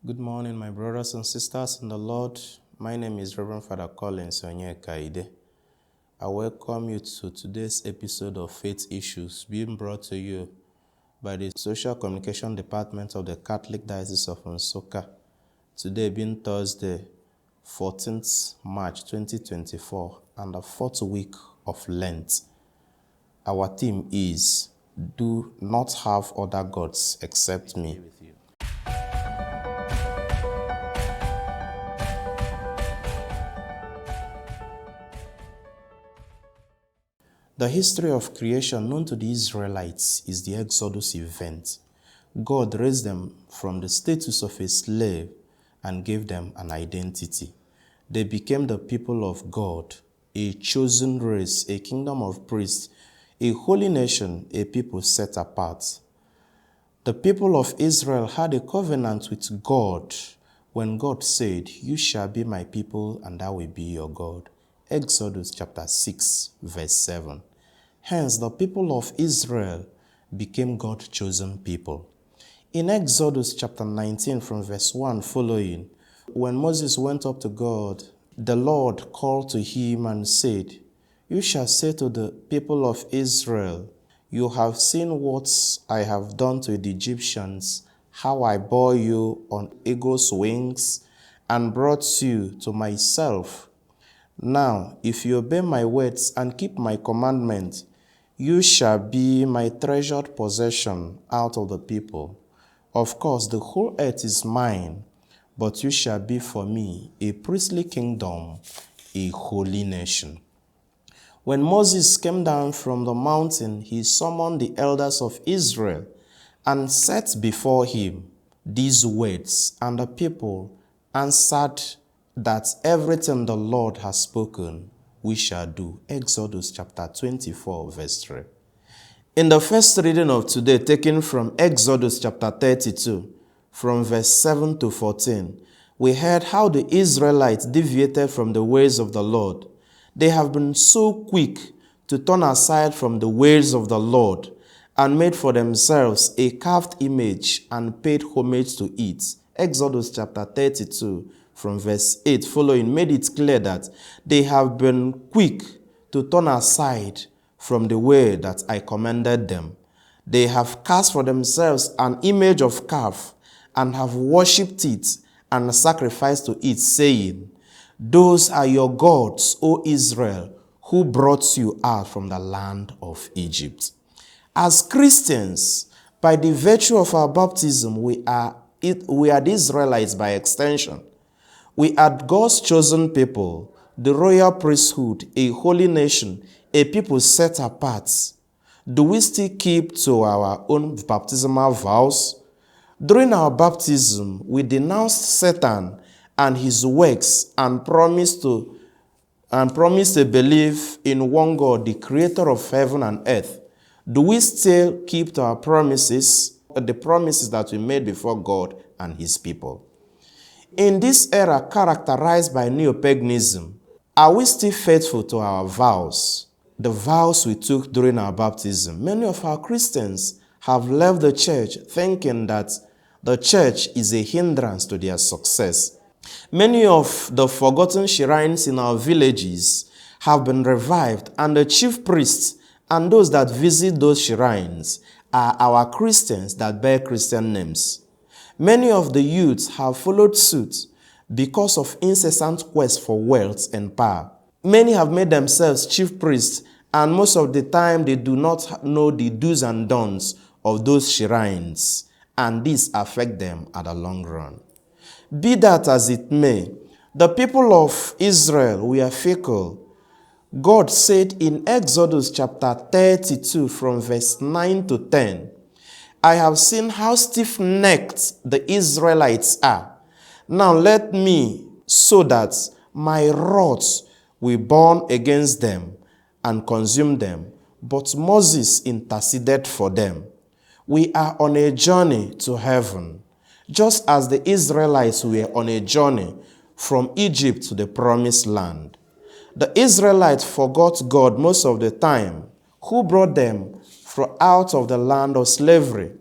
Good morning, my brothers and sisters in the Lord. My name is Reverend Father Collins Onyekaide. I welcome you to today's episode of Faith Issues, being brought to you by the Social Communication Department of the Catholic Diocese of Nsukka. Today being Thursday, 14th March 2024, and the fourth week of Lent. Our theme is, Do Not Have Other Gods Except Me. The history of creation known to the Israelites is the Exodus event. God raised them from the status of a slave and gave them an identity. They became the people of God, a chosen race, a kingdom of priests, a holy nation, a people set apart. The people of Israel had a covenant with God when God said, "You shall be my people and I will be your God." Exodus chapter 6, verse 7. Hence, the people of Israel became God's chosen people. In Exodus chapter 19 from verse 1 following, when Moses went up to God, the Lord called to him and said, "You shall say to the people of Israel, you have seen what I have done to the Egyptians, how I bore you on eagle's wings and brought you to myself. Now, if you obey my words and keep my commandments, you shall be my treasured possession out of the people. Of course, the whole earth is mine, but you shall be for me a priestly kingdom, a holy nation." When Moses came down from the mountain, he summoned the elders of Israel and set before him these words, and the people answered that everything the Lord has spoken, we shall do. Exodus chapter 24, verse 3. In the first reading of today, taken from Exodus chapter 32, from verse 7 to 14, we heard how the Israelites deviated from the ways of the Lord. They have been so quick to turn aside from the ways of the Lord and made for themselves a carved image and paid homage to it. Exodus chapter 32, from verse 8 following, made it clear that they have been quick to turn aside from the way that I commanded them. They have cast for themselves an image of calf and have worshipped it and sacrificed to it, saying, "Those are your gods, O Israel, who brought you out from the land of Egypt." As Christians, by the virtue of our baptism, we are the Israelites by extension. We are God's chosen people, the royal priesthood, a holy nation, a people set apart. Do we still keep to our own baptismal vows? During our baptism, we denounced Satan and his works and promised to believe in one God, the creator of heaven and earth. Do we still keep to our promises, the promises that we made before God and his people? In this era characterized by neo-paganism, are we still faithful to our vows, the vows we took during our baptism? Many of our Christians have left the church thinking that the church is a hindrance to their success. Many of the forgotten shrines in our villages have been revived, and the chief priests and those that visit those shrines are our Christians that bear Christian names. Many of the youths have followed suit because of incessant quest for wealth and power. Many have made themselves chief priests, and most of the time they do not know the do's and don'ts of those shrines, and this affects them at the long run. Be that as it may, the people of Israel were fickle. God said in Exodus chapter 32 from verse 9 to 10, "I have seen how stiff-necked the Israelites are. Now let me, so that my wrath will burn against them and consume them." But Moses interceded for them. We are on a journey to heaven, just as the Israelites were on a journey from Egypt to the promised land. The Israelites forgot God most of the time, who brought them out of the land of slavery.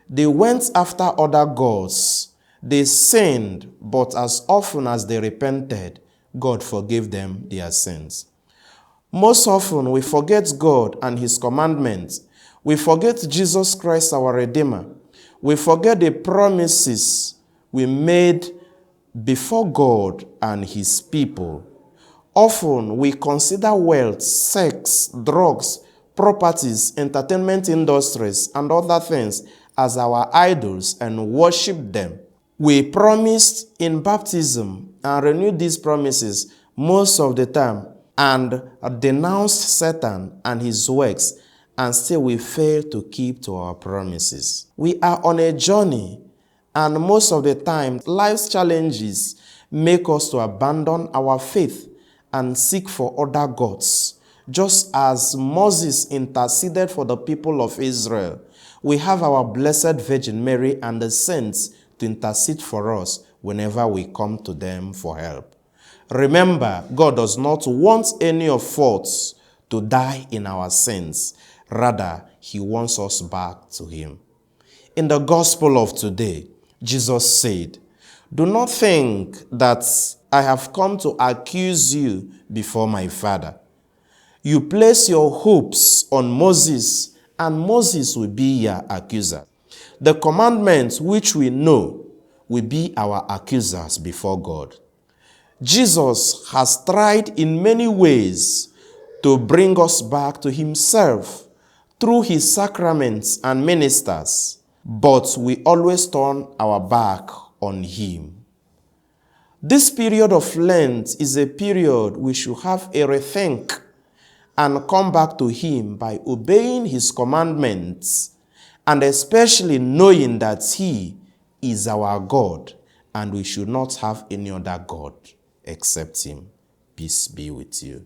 They went after other gods. They sinned, but as often as they repented, God forgave them their sins. Most often, we forget God and His commandments. We forget Jesus Christ, our Redeemer. We forget the promises we made before God and His people. Often, we consider wealth, sex, drugs, properties, entertainment industries, and other things as our idols and worship them. We promised in baptism and renewed these promises most of the time and denounced Satan and his works, and still we fail to keep to our promises. We are on a journey, and most of the time life's challenges make us to abandon our faith and seek for other gods. Just as Moses interceded for the people of Israel, we have our Blessed Virgin Mary and the saints to intercede for us whenever we come to them for help. Remember, God does not want any of us to die in our sins. Rather, He wants us back to Him. In the Gospel of today, Jesus said, "Do not think that I have come to accuse you before my Father. You place your hopes on Moses, and Moses will be your accuser. The commandments which we know will be our accusers before God." Jesus has tried in many ways to bring us back to Himself through His sacraments and ministers, but we always turn our back on Him. This period of Lent is a period we should have a rethink and come back to Him by obeying His commandments, and especially knowing that He is our God and we should not have any other God except Him. Peace be with you.